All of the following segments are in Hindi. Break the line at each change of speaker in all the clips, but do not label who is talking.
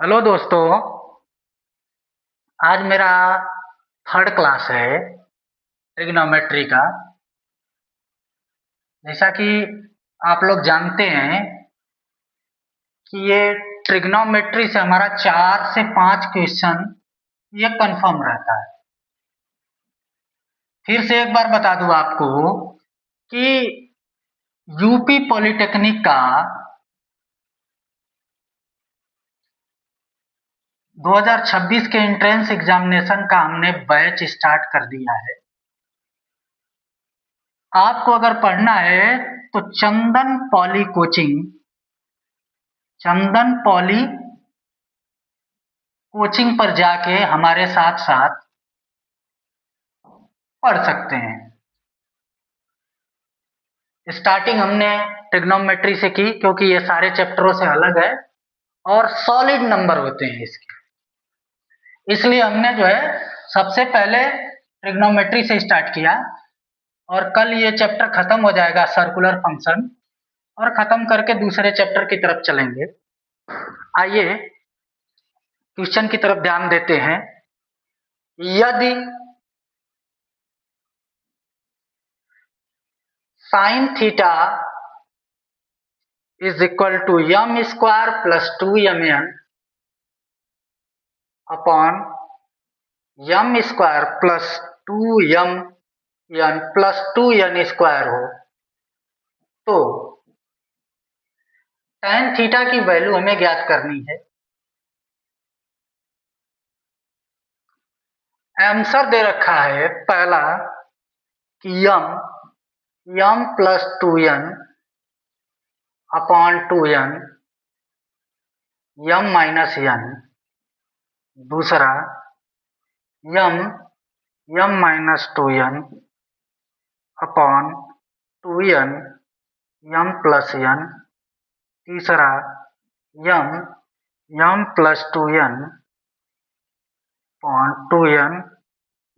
हेलो दोस्तों। आज मेरा थर्ड क्लास है ट्रिग्नोमेट्री का। जैसा कि आप लोग जानते हैं कि ये ट्रिग्नोमेट्री से हमारा 4 से 5 क्वेश्चन ये कंफर्म रहता है। फिर से एक बार बता दूं आपको कि यूपी पॉलिटेक्निक का 2026 के एंट्रेंस एग्जामिनेशन का हमने बैच स्टार्ट कर दिया है। आपको अगर पढ़ना है तो चंदन पॉली कोचिंग पर जाके हमारे साथ साथ पढ़ सकते हैं। स्टार्टिंग हमने ट्रिग्नोमेट्री से की क्योंकि ये सारे चैप्टरों से अलग है और सॉलिड नंबर होते हैं इसके, इसलिए हमने जो है सबसे पहले ट्रिग्नोमेट्री से स्टार्ट किया और कल ये चैप्टर खत्म हो जाएगा सर्कुलर फंक्शन और खत्म करके दूसरे चैप्टर की तरफ चलेंगे। आइए क्वेश्चन की तरफ ध्यान देते हैं। यदि sine theta is equal to m square plus 2mn upon m square plus 2mn plus 2n square हो तो tan थीटा की वैल्यू हमें ज्ञात करनी है। आंसर दे रखा है पहला कि m plus 2n upon 2n m minus n, दूसरा m minus 2n upon 2n m plus n, तीसरा m plus 2n upon 2n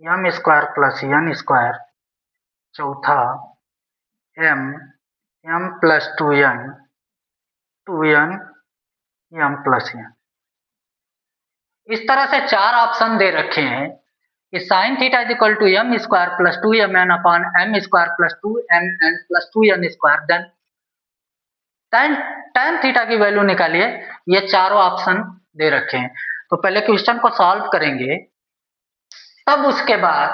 m square plus n square, चौथा m plus 2n m plus n। इस तरह से चार ऑप्शन दे रखे हैं कि sine theta is equal to m square plus 2mn upon m square plus 2mn plus 2n square, then tan theta की वैल्यू निकालिए। ये चारों ऑप्शन दे रखे हैं, तो पहले क्वेश्चन को सॉल्व करेंगे तब उसके बाद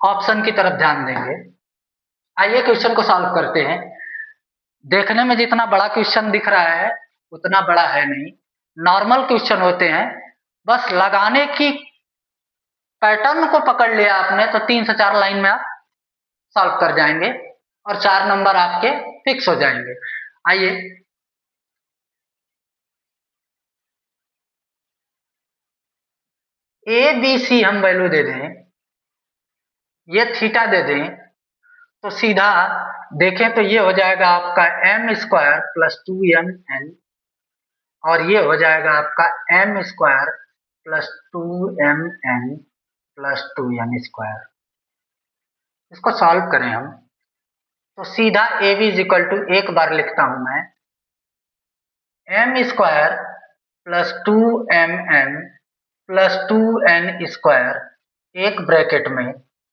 ऑप्शन की तरफ ध्यान देंगे। आइए क्वेश्चन को सॉल्व करते हैं। देखने में जितना बड़ा क्वेश्चन दिख रहा है उतना बड़ा है नहीं, नॉर्मल क्वेश्चन होते हैं। बस लगाने की पैटर्न को पकड़ लिया आपने तो 3 से 4 लाइन में आप सॉल्व कर जाएंगे और 4 नंबर आपके फिक्स हो जाएंगे। आइए ए बी सी हम वैल्यू दे दें, ये थीटा दे दें तो सीधा देखें तो ये हो जाएगा आपका m स्क्वायर प्लस 2mn और ये हो जाएगा आपका m square plus 2mn plus 2n square. इसको सॉल्व करें हम तो सीधा A B is equal to, एक बार लिखता हूं मैं, m square plus 2mn plus 2n square एक ब्रैकेट में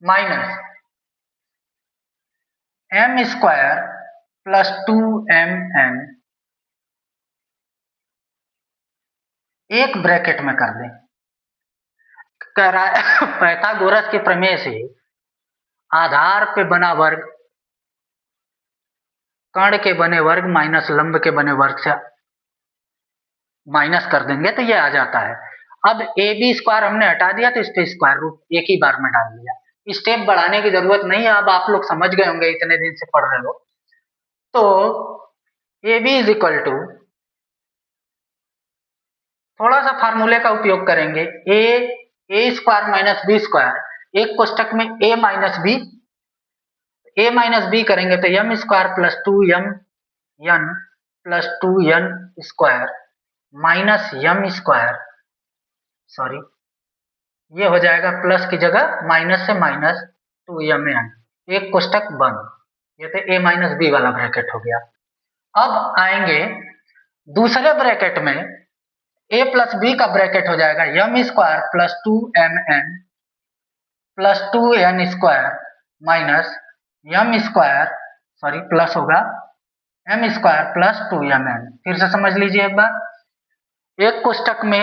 minus m square plus 2mn एक ब्रैकेट में कर दें। कह रहा है पाइथागोरस के प्रमेय से आधार पे बना वर्ग कर्ण के बने वर्ग माइनस लंब के बने वर्ग से माइनस कर देंगे तो ये आ जाता है। अब ए बी स्क्वायर हमने हटा दिया तो इस पे स्क्वायर रूट एक ही बार में डाल दिया, स्टेप बढ़ाने की जरूरत नहीं है। अब आप लोग समझ गए होंगे, इतने दिन से पढ़ रहे हो। तो A B is equal to, थोड़ा सा फार्मूले का उपयोग करेंगे, A square minus B square, एक कोष्टक में ए माइनस बी करेंगे तो m square plus 2mn plus 2n square minus m square, sorry ये हो जाएगा प्लस की जगह माइनस से माइनस 2mn, एक कोष्टक बंद। ये तो a माइनस बी वाला ब्रैकेट हो गया। अब आएंगे दूसरे ब्रैकेट में ए प्लस बी का ब्रैकेट हो जाएगा M square plus 2mn plus 2n square minus M square, sorry plus होगा एम स्क्वायर प्लस 2mn। फिर से समझ लीजिए एक बार, एक कोष्टक में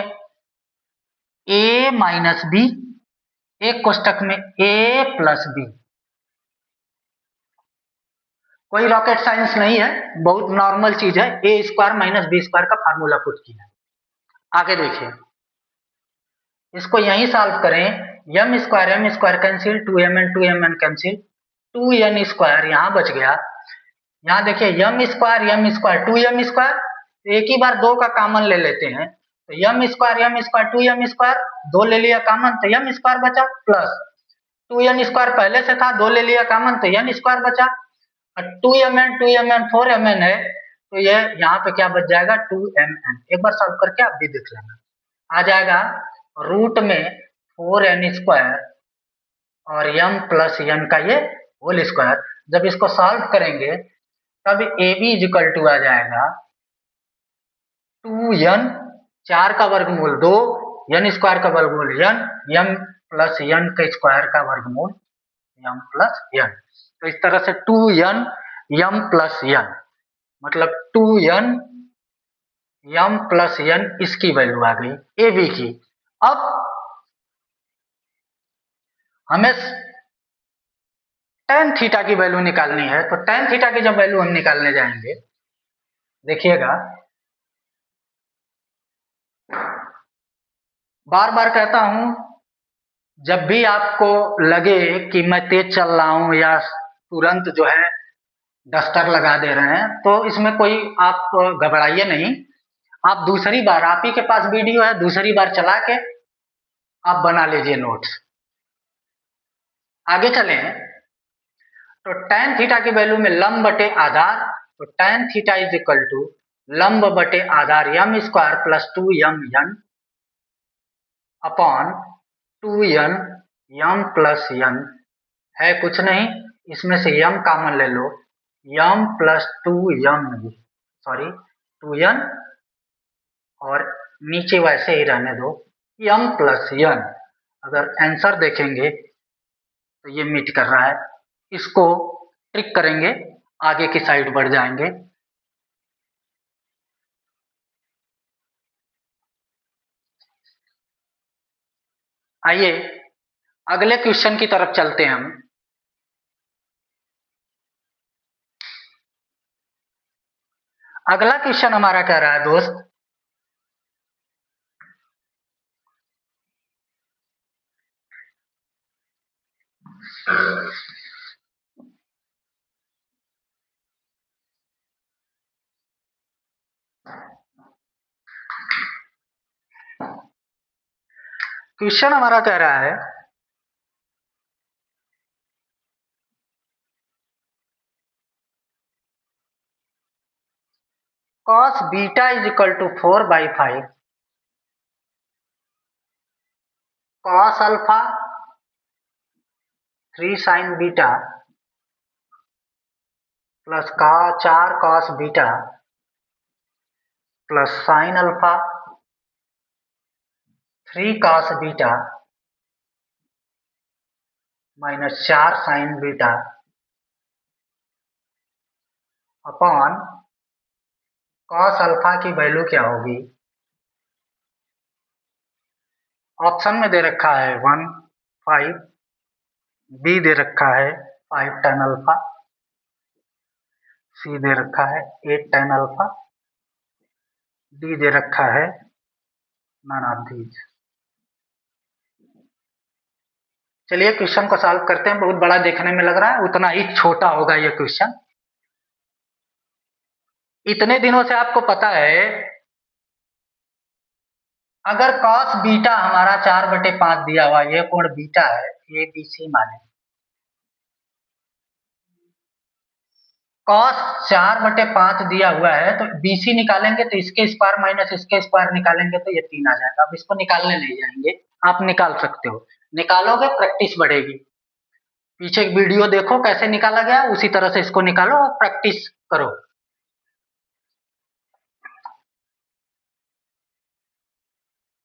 a माइनस बी, एक कोष्टक में a प्लस बी। कोई रॉकेट साइंस नहीं है, बहुत नॉर्मल चीज है। A square minus B square का फार्मूला पुट किया है। आगे देखिए, इसको यहीं सॉल्व करें, M square cancel, 2mn cancel, 2n square यहाँ बच गया। यहाँ देखिए एम स्क्वायर 2m स्क्वायर, एक ही बार दो का कॉमन ले लेते हैं, तो एम स्क्वायर 2m स्क्वायर, दो ले लिया कॉमन तो एम स्क्वायर बचा, प्लस 2n स्क्वायर पहले से था, दो ले लिया कॉमन तो n स्क्वायर बचा, और 2mn 4mn है, तो ये यहाँ पे क्या बच जाएगा 2mn। एक बार सॉल्व करके आप भी देख लेना, आ जाएगा रूट में 4n स्क्वायर और m प्लस n का ये होल स्क्वायर। जब इसको सॉल्व करेंगे तब ए बी इजिकल टू आ जाएगा 2n, 4 का वर्गमूल 2, n स्क्वायर का वर्गमूल n, m प्लस n का स्क्वायर का वर्गमूल m प्लस n। तो इस तरह से 2n m प्लस n, मतलब 2n m प्लस n, इसकी वैल्यू आ गई ए बी की। अब हमें tan थीटा की वैल्यू निकालनी है, तो tan थीटा की जब वैल्यू हम निकालने जाएंगे, देखिएगा बार बार कहता हूं, जब भी आपको लगे कि मैं तेज चल रहा हूं या तुरंत जो है डस्टर लगा दे रहे हैं, तो इसमें कोई आप घबराइए नहीं। आप दूसरी बार, आप ही के पास वीडियो है, दूसरी बार चला के आप बना लीजिए नोट्स। आगे चलें, तो tan थीटा की वैल्यू में लंब बटे आधार, तो tan theta is equal to लंब बटे आधार m square plus 2mn upon 2n m plus n, है कुछ नहीं, इसमें से m कॉमन ले लो, m plus 2m, sorry 2n, और नीचे वैसे ही रहने दो m प्लस n। अगर आंसर देखेंगे तो ये मीट कर रहा है, इसको ट्रिक करेंगे, आगे की साइड बढ़ जाएंगे। आइए अगले क्वेश्चन की तरफ चलते हैं हम। अगला क्वेश्चन हमारा कह रहा है दोस्त, क्वेश्चन हमारा कह रहा है cos beta is equal to 4/5 cos alpha 3 sin beta plus का 4 cos beta plus sin alpha 3 cos beta minus 4 sin beta upon cos alpha की वैल्यू क्या होगी। ऑप्शन में दे रखा है 1 5, बी दे रखा है 5 tan अल्फा, सी दे रखा है 8 tan अल्फा, डी दे रखा है नन ऑफ दीज। चलिए क्वेश्चन को सॉल्व करते हैं। बहुत बड़ा देखने में लग रहा है, उतना ही छोटा होगा ये क्वेश्चन। इतने दिनों से आपको पता है, अगर cos बीटा हमारा 4/5 दिया हुआ, ये कोण बीटा है, ए बी सी माने, cos 4/5 दिया हुआ है, तो BC निकालेंगे तो इसके स्क्वायर माइनस इसके स्क्वायर निकालेंगे तो ये 3 आ जाएगा। अब इसको निकालने नहीं जाएंगे, आप निकाल सकते हो, निकालोगे प्रैक्टिस बढ़ेगी। पीछे एक वीडियो देखो कैसे निकाला गया, उसी तरह से इसको निकालो और प्रैक्टिस करो।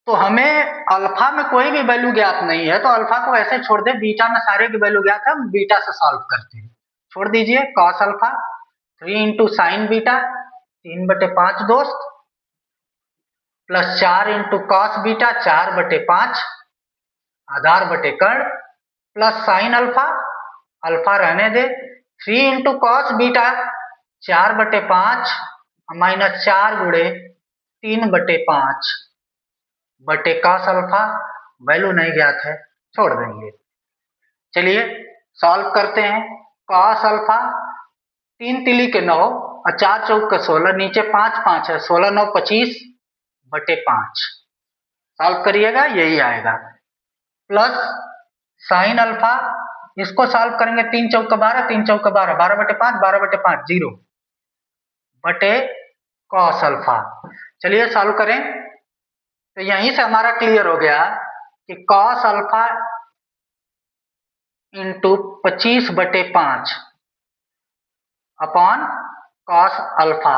तो हमें अल्फा में कोई भी वैल्यू ज्ञात नहीं है, तो अल्फा को ऐसे छोड़ दे, बीटा में सारे की वैल्यू ज्ञात है, हम बीटा से सॉल्व करते हैं। छोड़ दीजिए, cos alpha 3 into sine beta 3/5 दोस्त, प्लस 4 इंटू कॉस बीटा 4/5 आधार बटे कर्ण, प्लस साइन अल्फा, अल्फा रहने दे, 3 इंटू कॉस बीटा 4/5 माइनस 4 गुणे 3/5 बटे कॉस अल्फा, वैल्यू नहीं ज्ञात है, छोड़ देंगे। चलिए सॉल्व करते हैं। कॉस अल्फा 3 तिली के 9 और 4 चौक का 16, नीचे 5 5 है, 16 9 25/5 सॉल्व करिएगा, यही आएगा। प्लस साइन अल्फा, इसको सॉल्व करेंगे, 3 चौक का 12, 3 चौक का 12, 12/5 12/5 0 बटे कॉस अल्फा। चलिए सॉल्व करें, तो यहीं से हमारा क्लियर हो गया कि cos alpha into 25/5 upon cos alpha,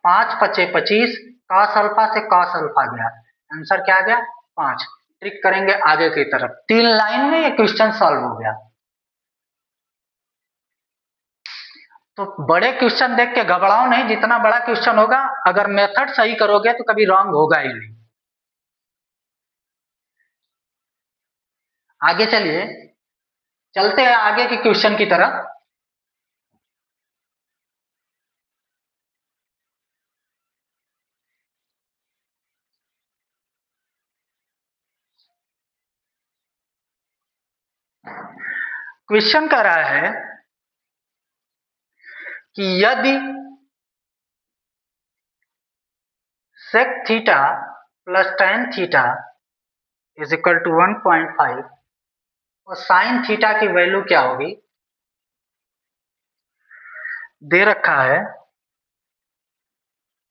5 5 25, cos alpha से कॉस अल्फा गया, आंसर क्या आ गया 5। ट्रिक करेंगे आगे की तरफ। 3 लाइन में ये क्वेश्चन सॉल्व हो गया। तो बड़े क्वेश्चन देख के घबराओ नहीं, जितना बड़ा क्वेश्चन होगा अगर मेथड सही करोगे तो कभी रॉन्ग होगा ही नहीं। आगे चलिए, चलते हैं आगे के क्वेश्चन की तरफ। क्वेश्चन कह रहा है कि यदि sec theta plus tan theta is equal to 1.5 और साइन थीटा की वैल्यू क्या होगी, दे रखा है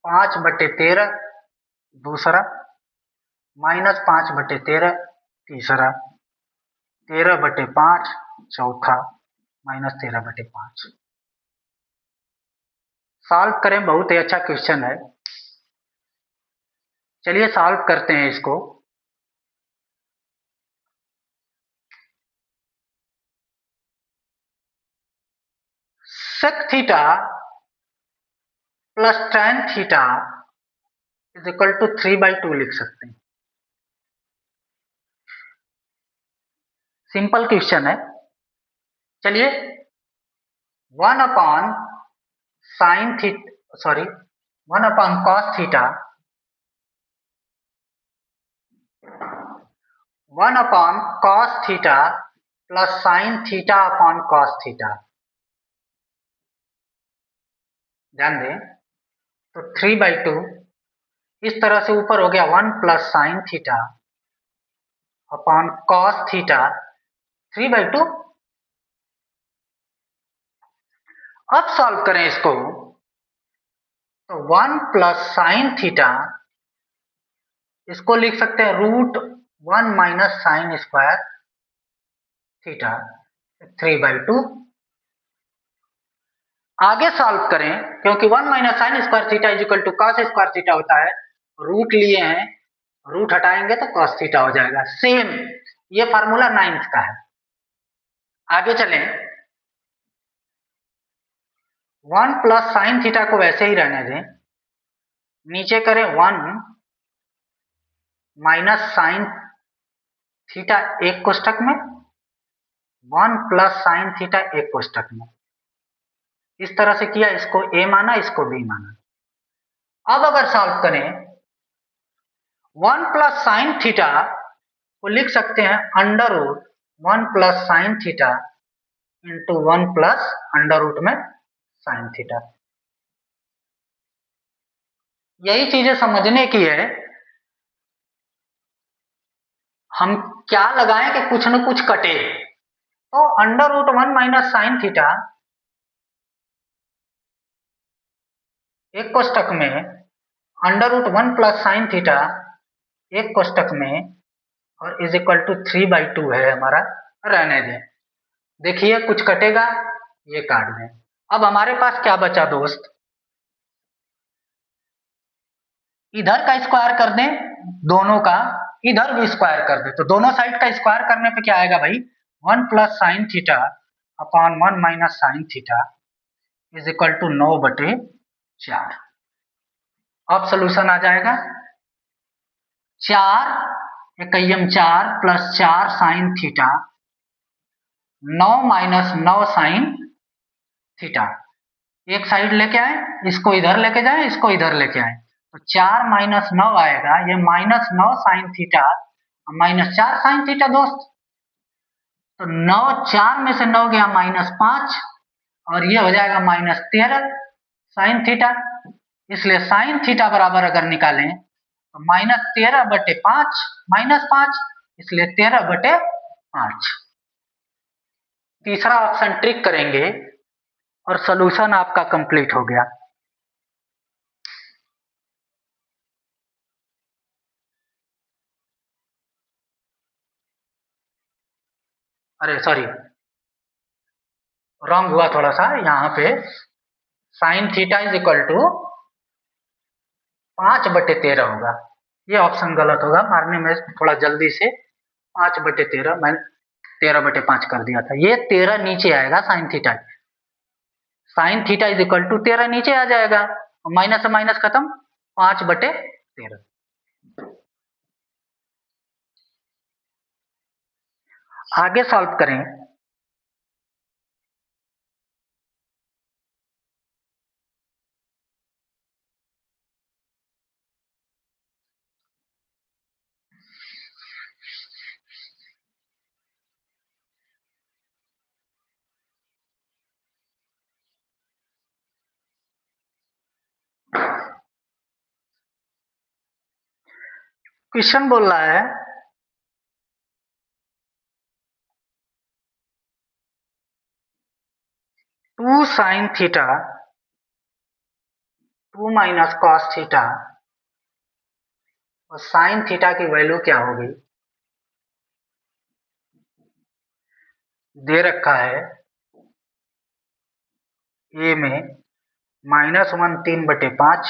5/13 दूसरा, माइनस 5/13 तीसरा, 13/5 चौथा, माइनस 13/5। सॉल्व करें, बहुत ही अच्छा क्वेश्चन है। चलिए सॉल्व करते हैं इसको। sec theta plus tan theta is equal to 3/2 लिख सकते हैं। सिंपल क्वेश्चन है। चलिए 1 upon sine theta, sorry 1 upon cos theta, 1 upon cos theta plus sine theta upon cos theta, ध्यान दें तो 3/2 इस तरह से ऊपर हो गया 1 plus sine theta upon cos theta 3/2। अब सॉल्व करें इसको, तो 1 प्लस साइन थीटा, इसको लिख सकते हैं √1 माइनस साइन स्क्वायर थीटा 3/2। आगे सॉल्व करें, क्योंकि 1 minus sine square theta is equal to cos square theta होता है, रूट लिए हैं, रूट हटाएंगे तो कॉस थीटा हो जाएगा। सेम ये फार्मूला 9th का है। आगे चलें, 1 प्लस साइन थीटा को वैसे ही रहने दें, नीचे करें 1 माइनस साइन थीटा एक कोष्टक में, 1 प्लस साइन थीटा एक कोष्टक में, इस तरह से किया, इसको a माना, इसको b माना। अब अगर सॉल्व करें, 1 प्लस साइन थीटा को लिख सकते हैं √1 plus sine theta into 1 plus under root में साइन थीटा। यही चीजें समझने की है, हम क्या लगाएं कि कुछ न कुछ कटे। तो √1 माइनस साइन थीटा एक कोष्टक में, √1 प्लस साइन थीटा एक कोष्टक में, और इज इक्वल टू 3/2 है हमारा, रहने दें। देखिए कुछ कटेगा, ये काट दें। अब हमारे पास क्या बचा दोस्त, इधर का स्क्वायर कर दें दोनों का, इधर भी स्क्वायर कर दे, तो दोनों साइड का स्क्वायर करने पे क्या आएगा भाई, 1 plus sine theta upon 1 minus sine theta is equal to 9/4। अब सोल्यूशन आ जाएगा 4 इक्कीम 4 plus 4 sine theta 9 minus 9 sine theta, एक साइड लेके आए, इसको इधर लेके जाए, इसको इधर लेके आए, तो 4 माइनस 9 आएगा, ये minus 9 sine theta minus 4 sine theta दोस्त, तो 9 4 में से 9 गया -5 और ये हो जाएगा -13 साइन थीटा, इसलिए साइन थीटा बराबर अगर निकालें तो -13/5 -5, इसलिए 13/5। तीसरा ऑप्शन ट्रिक करेंगे और सॉल्यूशन आपका कंप्लीट हो गया। अरे सॉरी, रॉन्ग हुआ थोड़ा सा, यहाँ पे sine theta is equal to 5/13 होगा, ये ऑप्शन गलत होगा, मारने में थोड़ा जल्दी से 5/13 मैंने 13/5 कर दिया था, ये 13 नीचे आएगा sine theta is equal to 13 नीचे आ जाएगा, माइनस से माइनस खत्म, 5/13। आगे सॉल्व करें, क्वेश्चन बोल रहा है 2 sine theta 2 minus cos theta और साइन थीटा की वैल्यू क्या होगी, दे रखा है ए में -1 3/5,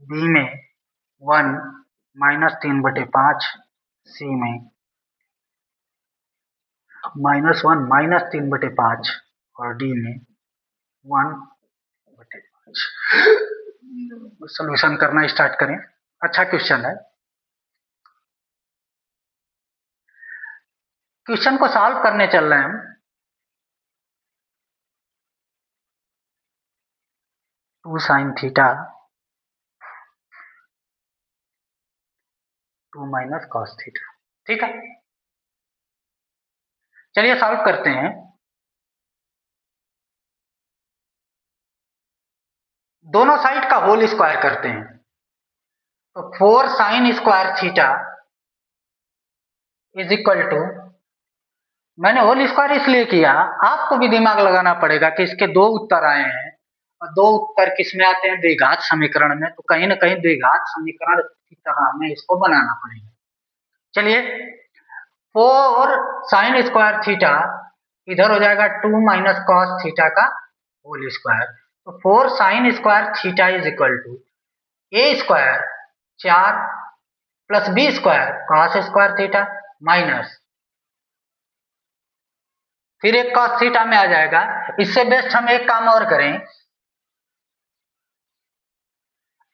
बी में 1 -3/5, सी में -1 -3/5 और डी में 1/5। सॉल्यूशन करना स्टार्ट करें, अच्छा क्वेश्चन है। क्वेश्चन को सॉल्व करने चल रहे हैं हम। 2 sine theta 2 minus cos theta, ठीक है, चलिए सॉल्व करते हैं। दोनों साइड का होल स्क्वायर करते हैं, तो 4 sine square theta is equal to, मैंने होल स्क्वायर इसलिए किया, आपको भी दिमाग लगाना पड़ेगा कि इसके दो उत्तर आए हैं और दो उत्तर किसमें आते हैं, द्विघात समीकरण में, तो कहीं ना कहीं द्विघात समीकरण की तरह हमें इसको बनाना पड़ेगा। चलिए 4 साइन स्क्वायर थीटा इधर हो जाएगा 2 माइनस कॉस थीटा का होल स्क्वायर, तो 4 sine square theta is equal to A square 4 plus B square cos square theta minus फिर एक कॉस थीटा में आ जाएगा। इससे बेस्ट हम एक काम और करें,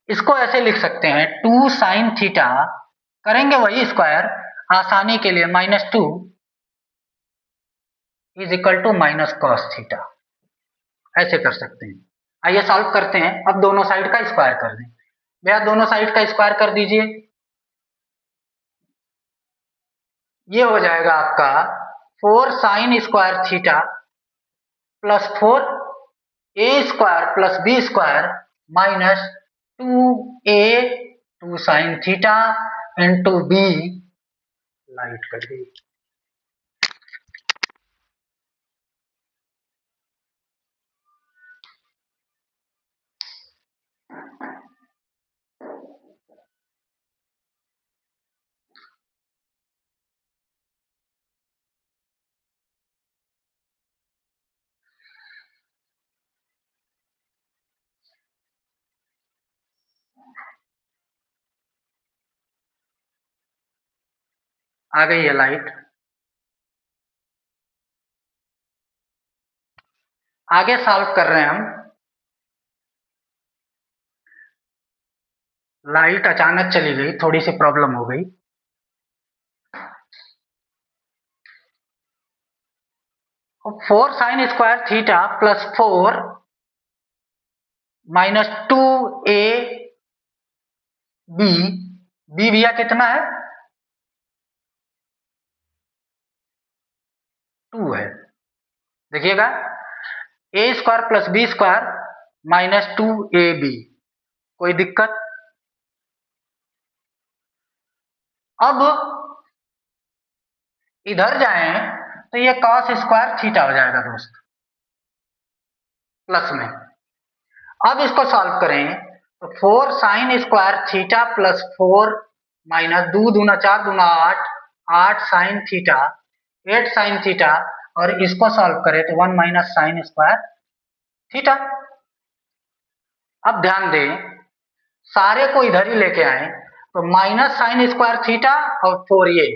इसको ऐसे लिख सकते हैं 2 साइन थीटा, करेंगे वही स्क्वायर आसानी के लिए, -2 is equal to minus cos theta, ऐसे कर सकते हैं। आइए सॉल्व करते हैं, अब दोनों साइड का स्क्वायर कर दें, भैया दोनों साइड का स्क्वायर कर दीजिए, ये हो जाएगा आपका 4 sine square theta plus 4 a square plus B square minus 2a 2 sine theta into b, light cut गई, आ गई है लाइट। आगे सॉल्व कर रहे हैं हम। लाइट अचानक चली गई, थोड़ी सी प्रॉब्लम हो गई। Four sine square theta plus 4 minus 2 b, b भैया कितना है? 2 है। देखिएगा, a square plus B square minus 2ab, कोई दिक्कत? अब इधर जाएं तो ये कॉस स्क्वायर थीटा हो जाएगा दोस्त, प्लस में। अब इसको सॉल्व करें तो 4 sine square theta plus 4 minus 2 दूना 4 दूना 8, 8 साइन थीटा, 8 साइन थीटा, और इसको सॉल्व करें तो 1 माइनस साइन स्क्वायर थीटा। अब ध्यान दें, सारे को इधर ही लेके आए तो माइनस साइन स्क्वायर थीटा और 4 ये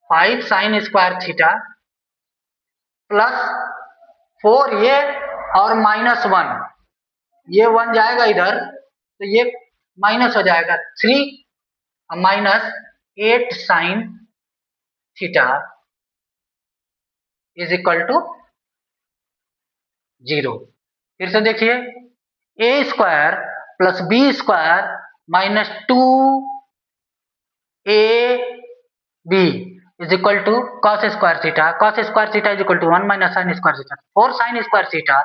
5 साइन स्क्वायर थीटा प्लस 4 ये और माइनस 1, ये 1 जाएगा इधर तो ये माइनस हो जाएगा 3 minus 8 sine theta is equal to 0। फिर से देखिए, a square plus B square minus 2ab is equal to cos square theta, cos square theta is equal to 1 minus sine square theta, 4 sine square theta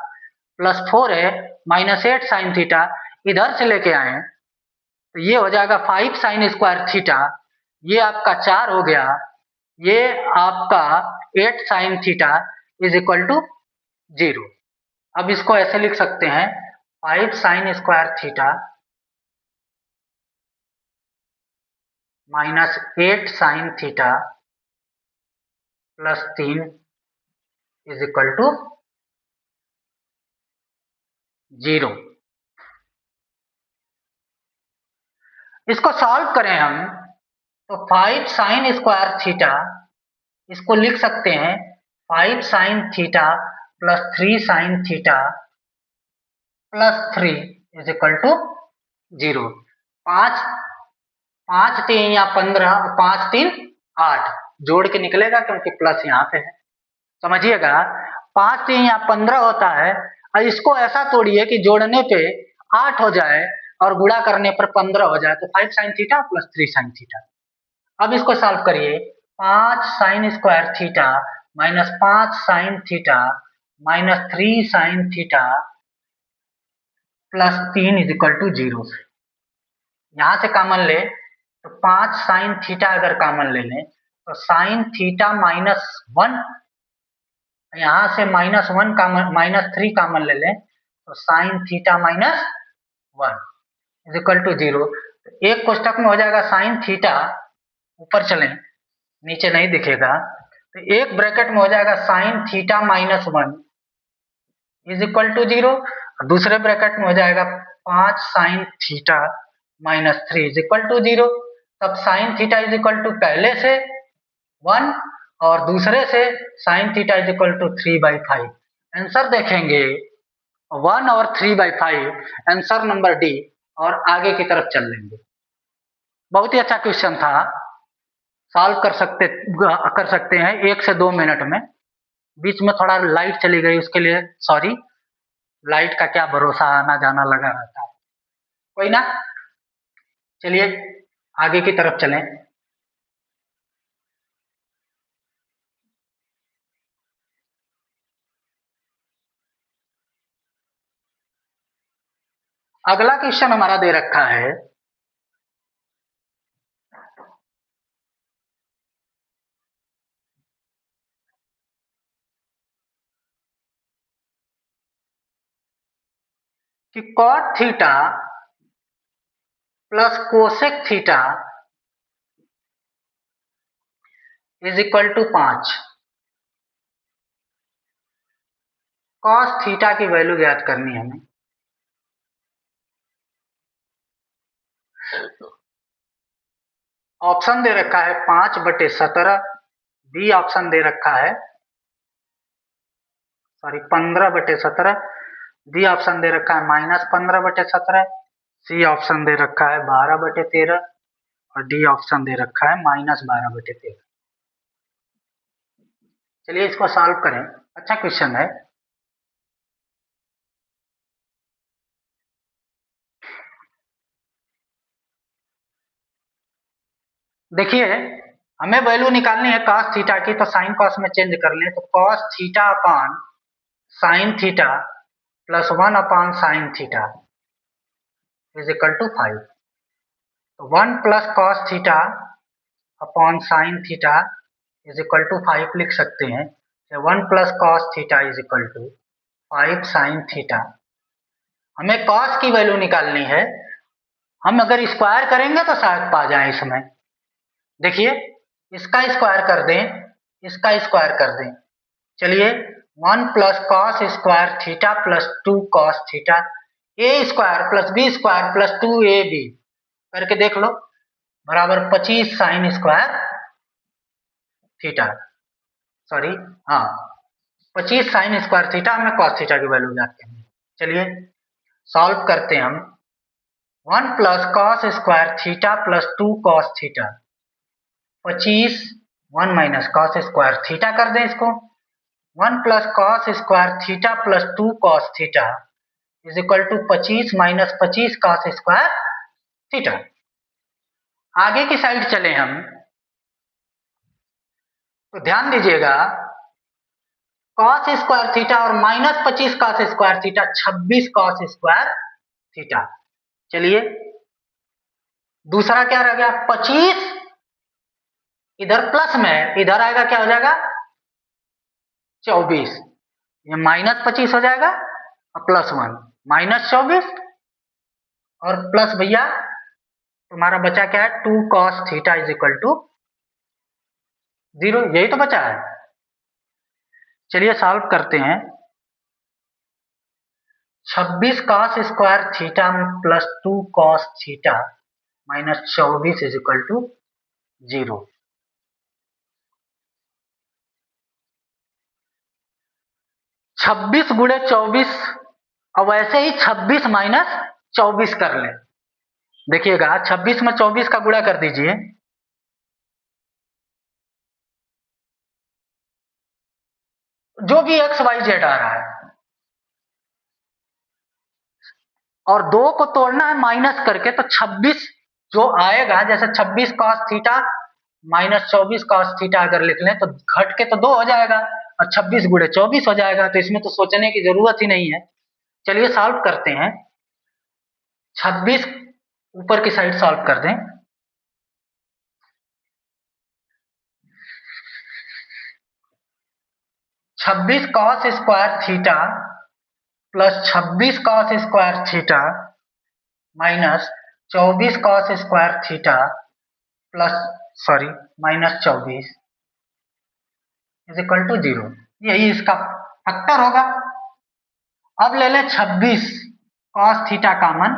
plus 4 है माइनस 8 साइन थीटा, इधर से लेके आए तो ये हो जाएगा 5 साइन स्क्वायर थीटा, ये आपका 4 हो गया, ये आपका 8 sine theta is equal to 0। अब इसको ऐसे लिख सकते हैं, 5 sine square theta minus 8 sine theta plus 3 is equal to 0। इसको सॉल्व करें हम तो 5 साइन स्क्वायर थीटा, इसको लिख सकते हैं 5 sine theta plus 3 sine theta plus 3 is equal to 0। 5 5 3 या 15, 5 3 8 जोड़ के निकलेगा क्योंकि प्लस यहाँ पे है, समझिएगा। 5 3 या 15 होता है, और इसको ऐसा तोड़िए कि जोड़ने पे 8 हो जाए और गुणा करने पर 15 हो जाए, तो 5 sine theta plus 3 sine theta. अब इसको सॉल्व करिए, 5 sine square theta minus 5 sine theta minus 3 sine theta plus 3 is equal to 0। यहां से कॉमन ले तो 5 साइन थीटा अगर कॉमन ले लें तो साइन थीटा माइनस 1, यहां से माइनस 1 कॉमन, माइनस 3 कॉमन ले लें तो sine theta minus 1 is equal to 0। एक कोष्टक में हो जाएगा साइन थीटा, ऊपर चलें नीचे नहीं दिखेगा, तो एक ब्रैकेट में हो जाएगा sine theta minus 1 is equal to 0, दूसरे ब्रैकेट में हो जाएगा 5 sine theta minus 3 is equal to 0। तब sine theta is equal to पहले से 1 और दूसरे से sine theta is equal to 3/5। Answer देखेंगे 1 और 3/5, आंसर नंबर डी, और आगे की तरफ चल लेंगे। बहुत ही अच्छा क्वेश्चन था, सॉल्व कर सकते हैं 1 से 2 मिनट में। बीच में थोड़ा लाइट चली गई, उसके लिए सॉरी, लाइट का क्या भरोसा, आना जाना लगा रहता है, कोई ना। चलिए आगे की तरफ चलें। अगला क्वेश्चन हमारा दे रखा है कि cot theta plus cosec theta is equal to 5। Cos theta की वैल्यू ज्ञात करनी है हमें। ऑप्शन दे रखा है 5/17, बी ऑप्शन दे रखा है 15/17, डी ऑप्शन दे रखा है -15/17, सी ऑप्शन दे रखा है 12/13 और डी ऑप्शन दे रखा है -12/13। चलिए इसको सॉल्व करें, अच्छा क्वेश्चन है। देखिए हमें वैल्यू निकालनी है cos थीटा की, तो साइन cos में चेंज कर लें, तो cos theta upon sine theta plus 1 upon sine theta is equal to 5। तो 1 plus cos theta upon sine theta is equal to 5 लिख सकते हैं। 1 plus cos theta is equal to 5 sine theta. हमें cos की वैल्यू निकालनी है, हम अगर स्क्वायर करेंगे तो शायद पा जाए इसमें। देखिए इसका स्क्वायर कर दें, इसका स्क्वायर कर दें। चलिए 1 plus cos square theta plus 2 cos theta a square plus B square plus 2ab करके देख लो, बराबर 25 साइन स्क्वायर थीटा, सॉरी हाँ 25 साइन स्क्वायर थीटा। हमें कॉस थीटा की वैल्यू ज्ञात करनी है। चलिए सॉल्व करते हैं हम। 1 plus cos square theta plus 2 cos theta, 25 1 minus cos square theta कर दें इसको। 1 plus cos square theta plus 2 cos theta is equal to 25 minus 25 cos square theta. आगे की साइड चले हम, तो ध्यान दीजिएगा कॉस स्क्वायर थीटा और minus 25 cos square theta 26 cos square theta. चलिए दूसरा क्या रह गया, 25 इधर प्लस में, इधर आएगा क्या हो जाएगा 24, ये माइनस 25 हो जाएगा और प्लस 1 -24 और प्लस भैया तुम्हारा बचा क्या है 2 cos theta is equal to 0, यही तो बचा है। चलिए सॉल्व करते हैं। 26 cos square theta plus 2 cos theta minus 24 is equal to 0। 26 गुणे 24, अब वैसे ही 26 माइनस 24 कर लें। देखिएगा 26 में 24 का गुणा कर दीजिए, जो भी एक्स वाई जेड आ रहा है, और 2 को तोड़ना है माइनस करके, तो 26 जो आएगा, जैसे 26 cos theta minus 24 cos theta अगर लिख लें तो घट के तो 2 हो जाएगा और 26 गुणे 24 हो जाएगा, तो इसमें तो सोचने की जरूरत ही नहीं है। चलिए सॉल्व करते हैं। 26 ऊपर की साइड सॉल्व कर दें। छब्बीस cos square theta plus 26 cos square theta minus 24 cos square theta plus minus 24 is equal to 0, यही इसका फैक्टर होगा। अब ले लें 26 cos थीटा कॉमन,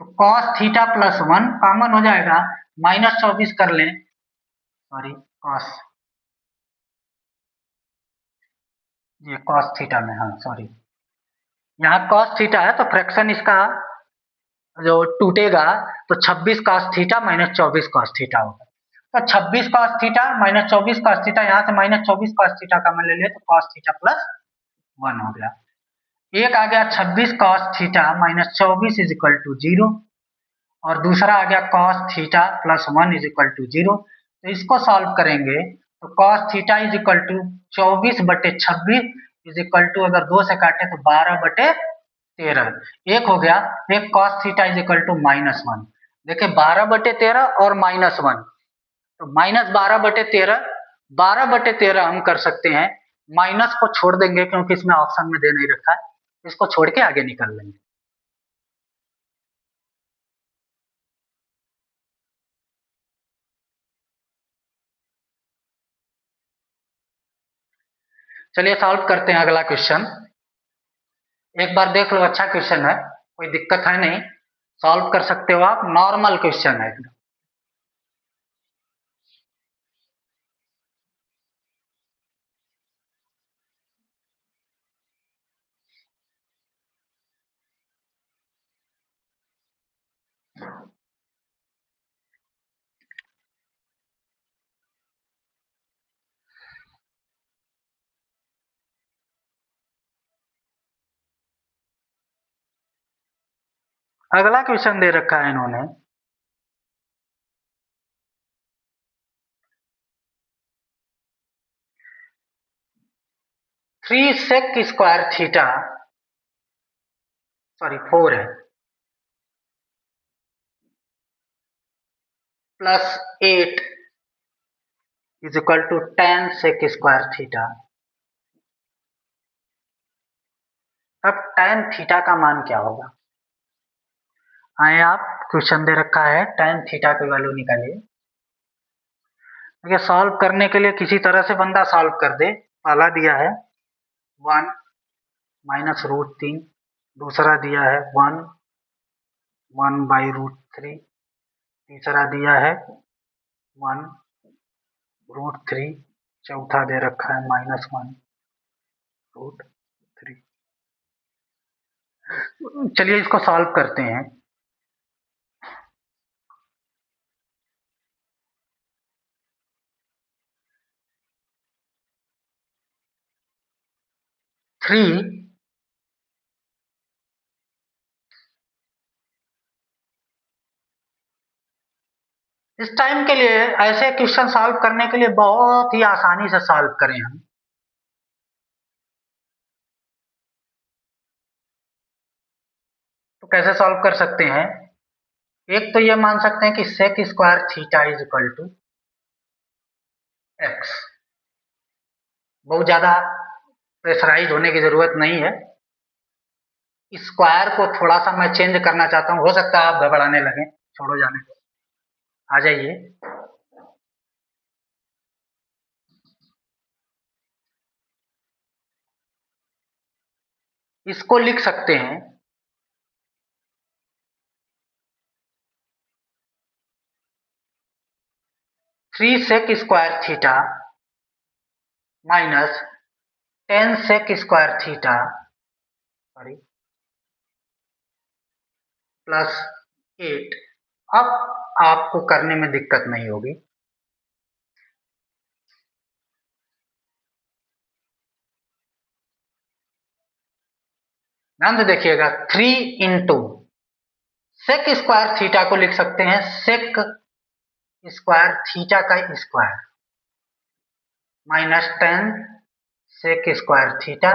तो cos थीटा प्लस 1 कॉमन हो जाएगा, माइनस 24 कर लें, cos, ये cos थीटा में, हाँ सॉरी यहाँ cos थीटा है तो फ्रैक्शन इसका जो टूटेगा तो 26 cos theta minus 24 cos theta होगा। तो 26 cos theta minus 24 cos theta, यहाँ से माइनस 24 cos थीटा कॉमन ले लिया तो cos थीटा प्लस 1 हो गया। एक आ गया 26 cos theta minus 24 is equal to 0 और दूसरा आ गया cos theta plus 1 is equal to 0। तो इसको सॉल्व करेंगे तो cos theta is equal to 24/26 is equal to, अगर 2 से काटे तो 12/13, एक हो गया। एक cos theta is equal to -1, देखिए 12/13 और -1, तो -12/13, 12/13 हम कर सकते हैं, माइनस को छोड़ देंगे क्योंकि इसमें ऑप्शन में दे नहीं रखा है, इसको छोड़ के आगे निकाल लेंगे। चलिए सॉल्व करते हैं अगला क्वेश्चन। एक बार देख लो, अच्छा क्वेश्चन है, कोई दिक्कत है नहीं, सॉल्व कर सकते हो आप, नॉर्मल क्वेश्चन है एकदम। अगला क्वेश्चन दे रखा है इन्होंने, three sec square theta, sorry 4 है, plus 8 is equal to 10 sec square theta. अब tan थीटा का मान क्या होगा? आए आप, क्वेश्चन दे रखा है, tan थीटा की वैल्यू निकालिए। देखिए सॉल्व करने के लिए किसी तरह से बंदा सॉल्व कर दे। पहला दिया है 1 माइनस रूट 3, दूसरा दिया है 1 बाई रूट 3, तीसरा दिया है 1 रूट 3, चौथा दे रखा है -1 रूट 3। चलिए इसको सॉल्व करते हैं। थ्री इस टाइम के लिए ऐसे क्वेश्चन सॉल्व करने के लिए बहुत ही आसानी से सॉल्व करें हम। तो कैसे सॉल्व कर सकते हैं? एक तो ये मान सकते हैं कि sec square theta is equal to X. बहुत ज्यादा प्रेशराइज होने की जरूरत नहीं है। स्क्वायर को थोड़ा सा मैं चेंज करना चाहता हूं, हो सकता है आप घबराने लगे, छोड़ो जाने को, आ जाइए। इसको लिख सकते हैं three sec square theta minus 10 sec square theta, sorry, plus 8। अब आपको करने में दिक्कत नहीं होगी। ध्यान से देखिएगा, 3 इंटू सेक स्क्वायर थीटा को लिख सकते हैं सेक स्क्वायर थीटा का square minus 10 sec square theta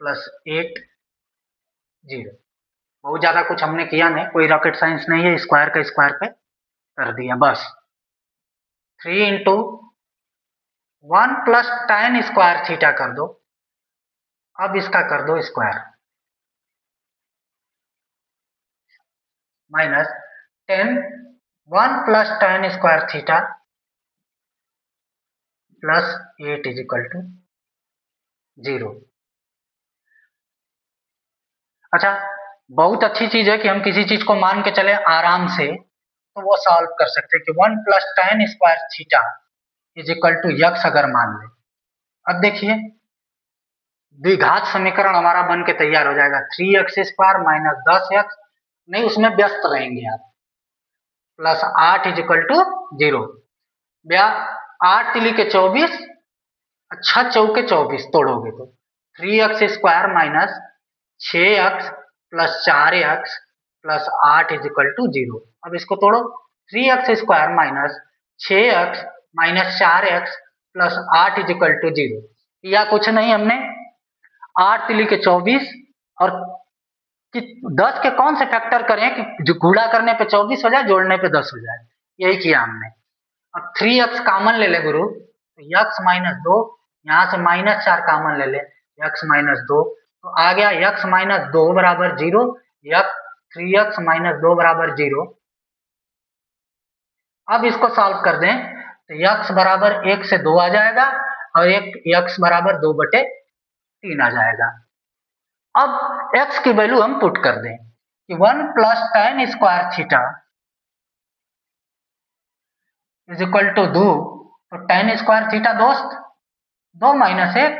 plus 8 0। बहुत ज्यादा कुछ हमने किया नहीं, कोई रॉकेट साइंस नहीं है, स्क्वायर का स्क्वायर पे कर दिया बस। 3 into 1 plus tan square theta कर दो, अब इसका कर दो square, minus 10 1 plus tan square theta plus 8 is equal to 0। अच्छा, बहुत अच्छी चीज है कि हम किसी चीज को मान के चले आराम से, तो वो सॉल्व कर सकते हैं कि 1 plus tan square theta is equal to X अगर मान ले। अब देखिए द्विघात समीकरण हमारा बन के तैयार हो जाएगा, 3x स्क्वायर माइनस 10x, नहीं उसमें व्यस्त रहेंगे आप, प्लस 8 इज इक्वल टू 0। भैया 8 तिली के 24, अच्छा चौके 24 तोड़ोगे तो 3x square minus 6x plus 4x plus 8 is equal to 0। अब इसको तोड़ो, 3x square minus 6x minus 4x plus 8 is equal to 0। या कुछ नहीं, हमने 8 तिली के 24 और 10 के कौन से फैक्टर करें कि जो गुणा करने पे 24 हो जाए, जोड़ने पे 10 हो जाए, यही किया हमने। अब 3x कॉमन ले ले गुरु, तो x माइनस 2, यहाँ से माइनस 4 कॉमन ले ले, x माइनस 2, तो आ गया x माइनस 2 बराबर 0, 3x माइनस 2 बराबर 0। अब इसको सॉल्व कर दें तो x बराबर 1 से 2 आ जाएगा और एक x बराबर 2/3 आ जाएगा। अब x की वैल्यू हम पुट कर दें कि 1 plus tan square theta is equal to 2, तो tan स्क्वायर थीटा दोस्त 2 माइनस 1,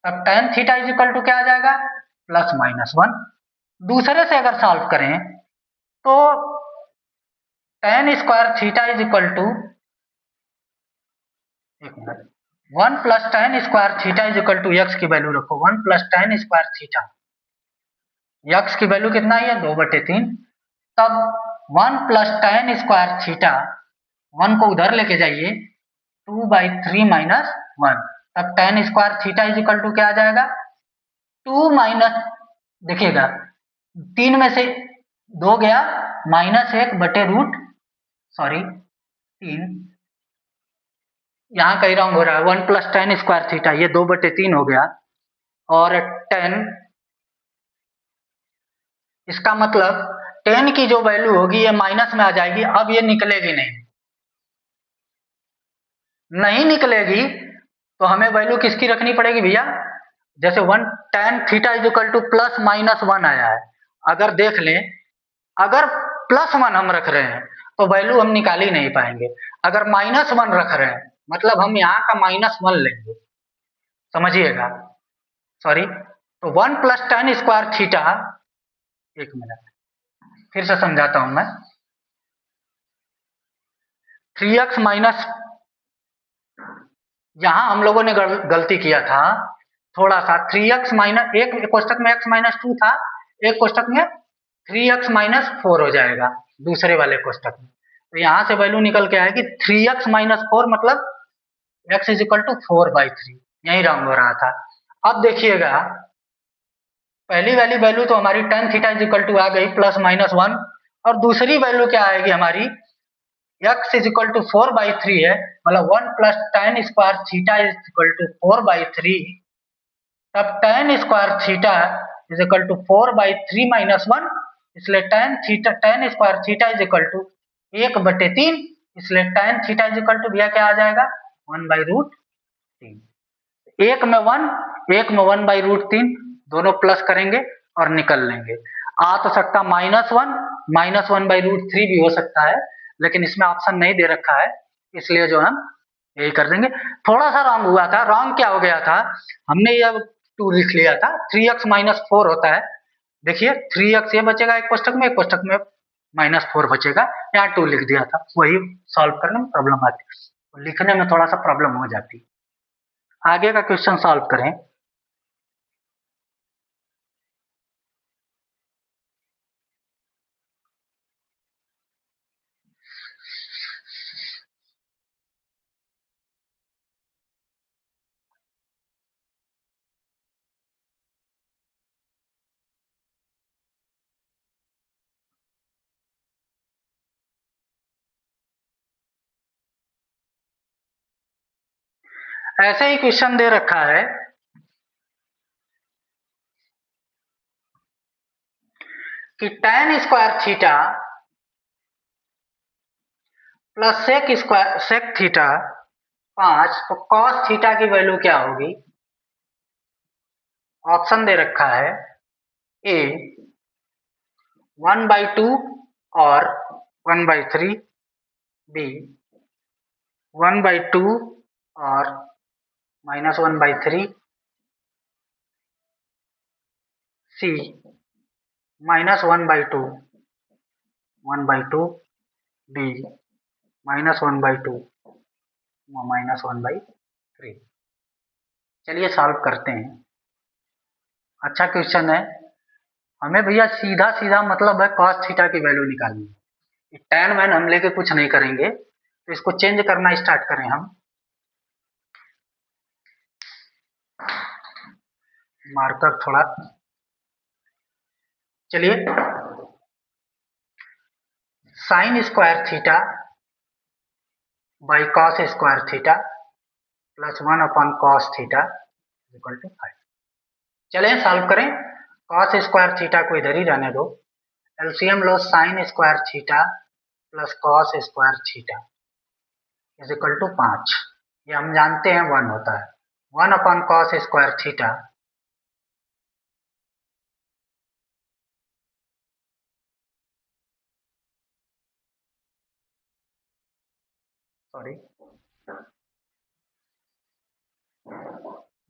अब tan theta is equal to क्या आ जाएगा, प्लस -1। दूसरे से अगर सॉल्व करें तो tan square theta is equal to, एक मिनट, 1 plus tan square theta is equal to x की वैल्यू रखो, 1 plus tan square theta, x की वैल्यू कितना है 2/3, तब 1 प्लस tan स्क्वायर थीटा, 1 को उधर लेके जाइए, 2/3 माइनस 1, तब tan square theta is equal to क्या आ जाएगा 2 माइनस, देखिएगा 3 में से 2 गया, -1/√, सॉरी 3, यहाँ कहीं रॉन्ग हो रहा है, 1 प्लस tan स्क्वायर थीटा, ये 2/3 हो गया, और 10, इसका मतलब 10 की जो वैल्यू होगी ये माइनस में आ जाएगी, अब ये निकलेगी नहीं निकलेगी, तो हमें वैल्यू किसकी रखनी पड़ेगी भैया, जैसे 1 tan theta is equal to +-1 आया है, अगर देख लें, अगर +1 हम रख रहे हैं तो वैल्यू हम निकाल ही नहीं पाएंगे, अगर -1 रख रहे हैं मतलब हम यहाँ का -1 लेंगे, समझिएगा, सॉरी, तो 1 प्लस tan स्क्वायर थीटा, एक मिनट फिर से समझाता हूं मैं, 3x माइनस, यहां हम लोगों ने गलती किया था थोड़ा सा, 3x माइनस, एक कोष्टक में x माइनस 2 था, एक कोष्टक में 3x माइनस 4 हो जाएगा दूसरे वाले कोष्टक में, तो यहां से वैल्यू निकल के आएगी 3x माइनस 4, मतलब x इज इक्वल टू 4/3, यही रॉन्ग हो रहा था। अब देखिएगा पहली वाली वैल्यू तो हमारी tan theta is equal to आ गई +-1, और दूसरी वैल्यू क्या आएगी हमारी, x इज इक्वल टू 4/3 है, मतलब 1 plus tan square theta is equal to 4/3, तब tan square theta is equal to 4/3 minus 1, इसलिए tan square theta is equal to 1/3, इसलिए tan theta is equal to भैया क्या आ जाएगा 1/√3, एक में 1, एक में 1/√3, दोनों प्लस करेंगे और निकल लेंगे, आ तो सकता -1/√3 भी हो सकता है, लेकिन इसमें ऑप्शन नहीं दे रखा है, इसलिए जो हम यही कर देंगे। थोड़ा सा रॉन्ग हुआ था, रॉन्ग क्या हो गया था, हमने ये 2 लिख लिया था, 3x माइनस 4 होता है, देखिए 3x ये बचेगा एक कोष्टक में, एक कोष्टक में -4 बचेगा, यहाँ 2 लिख दिया था, वही सॉल्व करने में प्रॉब्लम आती है, लिखने में थोड़ा सा प्रॉब्लम हो जाती है। आगे का क्वेश्चन सॉल्व करें। ऐसे ही क्वेश्चन दे रखा है कि tan square theta plus sec theta 5, तो cos थीटा की वैल्यू क्या होगी, ऑप्शन दे रखा है ए 1/2 और 1/3, बी 1/2 और -1/3, सी -1/2 1/2, डी -1/2 -1/3। चलिए सॉल्व करते हैं, अच्छा क्वेश्चन है, हमें भैया सीधा सीधा मतलब है cos थीटा की वैल्यू निकालनी है, tan वैन हम लेके कुछ नहीं करेंगे, तो इसको चेंज करना स्टार्ट करें हम, मार्कर थोड़ा, चलिए sine square theta by cos square theta plus 1/cos theta equal to 5। चलें सॉल्व करें, cos स्क्वायर थीटा को इधर ही रहने दो, एलसीएम लो, sine square theta plus cos square theta is equal to 5, ये हम जानते हैं 1 होता है, 1/cos square theta sorry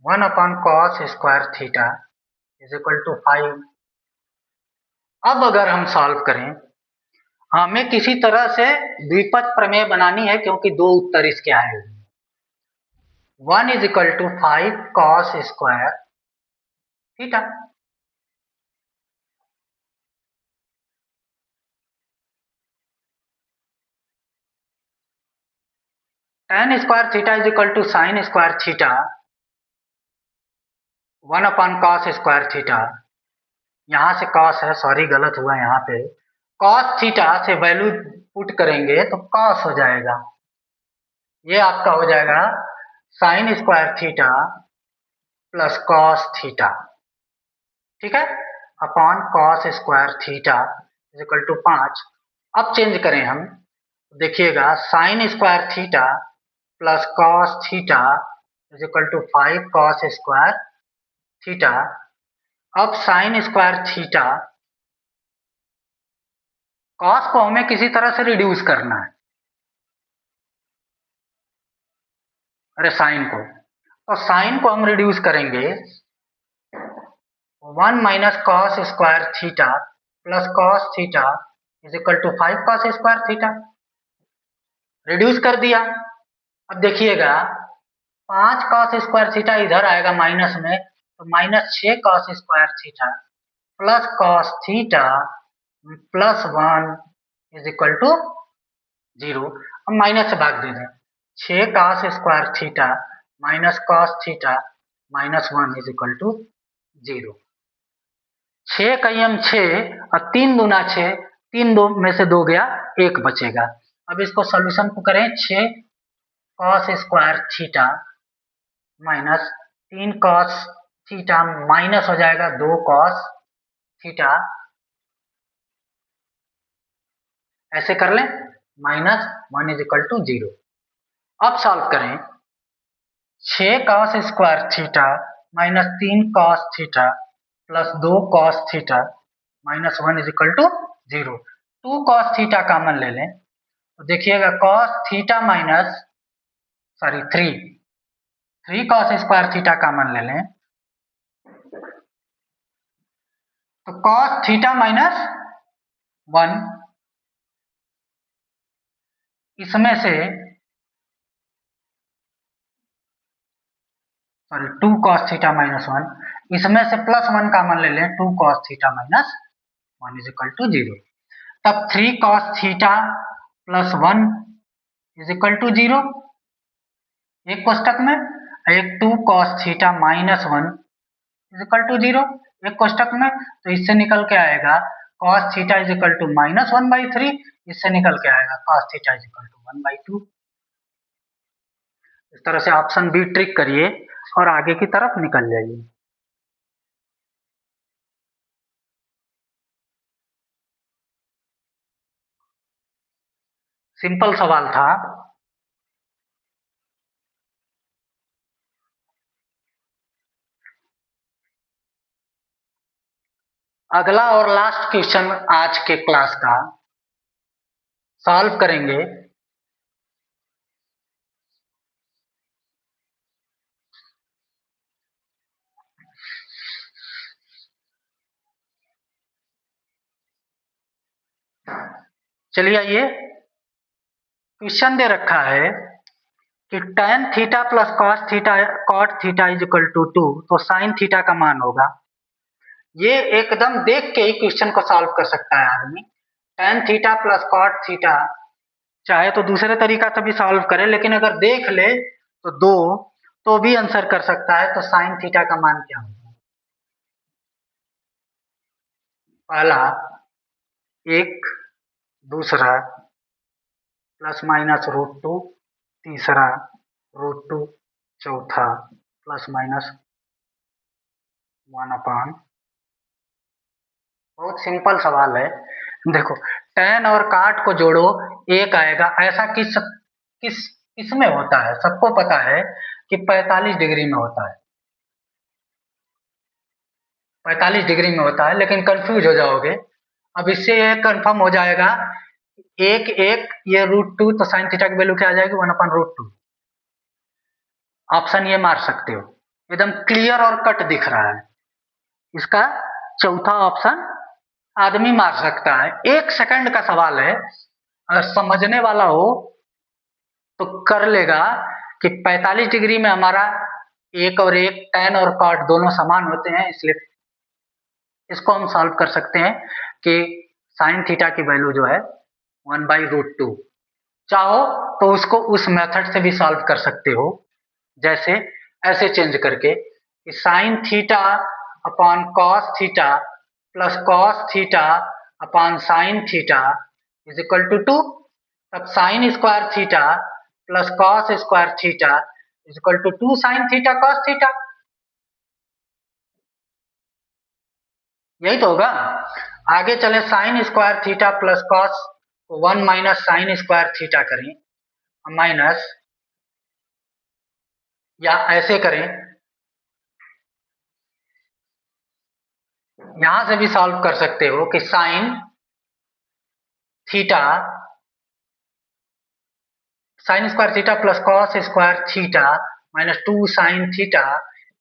1/cos square theta is equal to 5। अब अगर हम सॉल्व करें हमें किसी तरह से द्विपद प्रमेय बनानी है क्योंकि दो उत्तर इसके आए हुए। 1 is equal to 5 cos square theta. tan square theta is equal to sine square theta 1 upon cos square theta. यहां से cos है, सॉरी गलत हुआ यहाँ पे। cos थीटा से वैल्यू पुट करेंगे तो cos हो जाएगा। ये आपका हो जाएगा sine square theta plus cos theta, ठीक है, upon cos square theta is equal to 5। अब चेंज करें हम, देखिएगा sine square theta plus cos theta is equal to 5 cos square theta. अब साइन स्क्वायर थीटा, cos को हमें किसी तरह से रिड्यूस करना है, अरे साइन को, तो साइन को हम रिड्यूस करेंगे 1 minus cos square theta plus cos theta is equal to 5 cos square theta. Reduce कर दिया। अब देखिएगा 5 कॉस स्क्वायर थीटा इधर आएगा माइनस में, तो minus 6 cos square theta plus cos theta plus 1 is equal to 0। अब माइनस से भाग दे दें, 6 cos square theta minus cos theta minus 1 is equal to 0। 6 का यम 6 और 3 दूना 6, 3 दो में से 2 गया, 1 बचेगा। अब इसको सोल्यूशन को करें, 6 cos square theta minus 3 cos theta minus हो जाएगा 2 कॉस थीटा, ऐसे कर लें, माइनस 1 इज इक्वल टू 0। अब सॉल्व करें, 6 cos square theta minus 3 cos theta plus 2 cos theta minus 1 is equal to 0। 2 cos theta common ले लें, तो देखिएगा cos theta minus sorry 3 cos square theta common ले लें, तो कॉस थीटा माइनस 1, इसमें से सॉरी 2 कॉस थीटा माइनस 1, इसमें से प्लस 1 कॉमन ले लें, 2 cos theta minus 1 is equal to 0। तब 3 cos theta plus 1 is equal to 0 एक कोष्टक में, एक 2 cos theta minus 1 is equal to 0 एक कोष्टक में। तो इससे निकल के आएगा cos theta is equal to minus 1/3, इससे निकल के आएगा cos theta is equal to 1/2। इस तरह से ऑप्शन बी ट्रिक करिए और आगे की तरफ निकल जाइए। सिंपल सवाल था। अगला और लास्ट क्वेश्चन आज के क्लास का सॉल्व करेंगे। चलिए आइए, क्वेश्चन दे रखा है कि tan theta plus cot theta is equal to 2, तो sin थीटा का मान होगा। ये एकदम देख के ही क्वेश्चन को सॉल्व कर सकता है आदमी। tan theta plus cot theta चाहे तो दूसरे तरीका से भी सॉल्व करे, लेकिन अगर देख ले तो दो तो भी आंसर कर सकता है। तो sin थीटा का मान क्या होगा? पहला 1, दूसरा प्लस माइनस √2, तीसरा √2, चौथा प्लस माइनस 1/। बहुत सिंपल सवाल है। देखो tan और cot को जोड़ो 1 आएगा। ऐसा किस किस किस में होता है? सबको पता है कि 45 डिग्री में होता है, 45 डिग्री में होता है, लेकिन कंफ्यूज हो जाओगे। अब इससे ये कंफर्म हो जाएगा, एक ये √2, तो साइन थीटा की वैल्यू क्या आ जाएगी? 1/√2। ऑप्शन ये मार सकते हो, एकदम क्लियर और कट दिख रहा है। इसका चौथा ऑप्शन आदमी मार सकता है। 1 सेकंड का सवाल है, अगर समझने वाला हो तो कर लेगा कि 45 डिग्री में हमारा 1 और 1 tan और cot दोनों समान होते हैं, इसलिए इसको हम सॉल्व कर सकते हैं कि sin थीटा की वैल्यू जो है 1/√2। चाहो तो उसको उस मेथड से भी सॉल्व कर सकते हो, जैसे ऐसे चेंज करके कि sin theta upon cos theta plus cos theta upon sin theta is equal to 2। तब sin square theta plus cos square theta is equal to 2 sin theta cos theta. यही तो होगा। आगे चले, sin square theta plus cos को 1 माइनस sin स्क्वायर थीटा करें, माइनस, या ऐसे करें, यहां से भी सॉल्व कर सकते हो कि sin theta sin square theta plus cos square theta minus 2 sin theta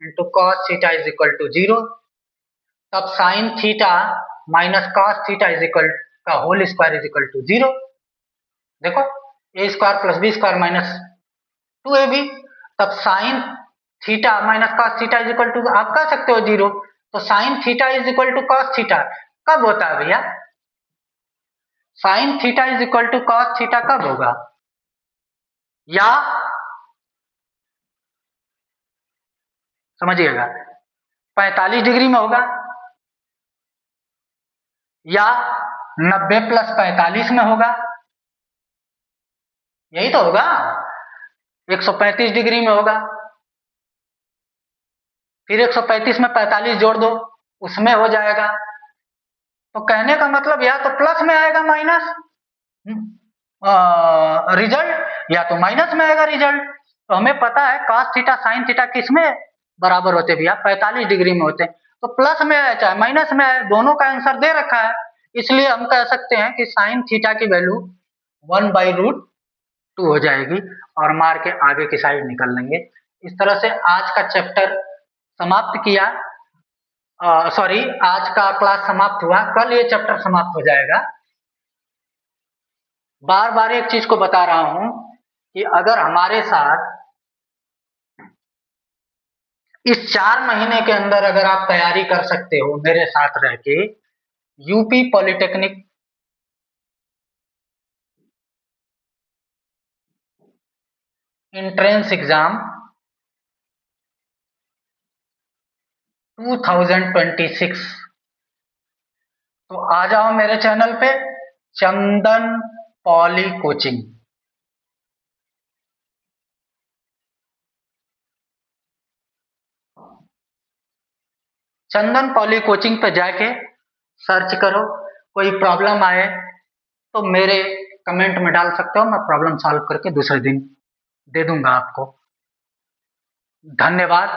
into cos theta is equal to 0। तब sin theta minus cos theta is equal का whole square is equal to 0। देखो, a square plus B square minus 2ab। तब sin theta minus cos theta is equal to, आप कह सकते हो 0। तो sin theta is equal to cos theta कब होता है भैया? sin theta is equal to cos theta कब होगा? या समझिएगा, 45 डिग्री में होगा, या 90 प्लस 45 में होगा, यही तो होगा। 135 डिग्री में होगा, फिर 135 में 45 जोड़ दो, उसमें हो जाएगा। तो कहने का मतलब या तो प्लस में आएगा माइनस रिजल्ट, या तो माइनस में आएगा रिजल्ट। तो हमें पता है cos थीटा sin थीटा किस में बराबर होते भैया? 45 डिग्री में होते हैं। तो प्लस में आए चाहे माइनस में आए, दोनों का आंसर दे रखा है, इसलिए हम कह सकते हैं कि sin थीटा की वैल्यू 1/√2 हो जाएगी, और मार के आगे की साइड निकल लेंगे। इस तरह से आज का चैप्टर समाप्त किया, सॉरी, आज का क्लास समाप्त हुआ। कल ये चैप्टर समाप्त हो जाएगा। बार बार एक चीज को बता रहा हूं कि अगर हमारे साथ इस 4 महीने के अंदर अगर आप तैयारी कर सकते हो मेरे साथ रह के, यूपी पॉलिटेक्निक एंट्रेंस एग्जाम 2026, तो आ जाओ मेरे चैनल पे, चंदन पॉली कोचिंग। चंदन पॉली कोचिंग पे जाके सर्च करो। कोई प्रॉब्लम आए तो मेरे कमेंट में डाल सकते हो, मैं प्रॉब्लम सॉल्व करके दूसरे दिन दे दूंगा आपको। धन्यवाद।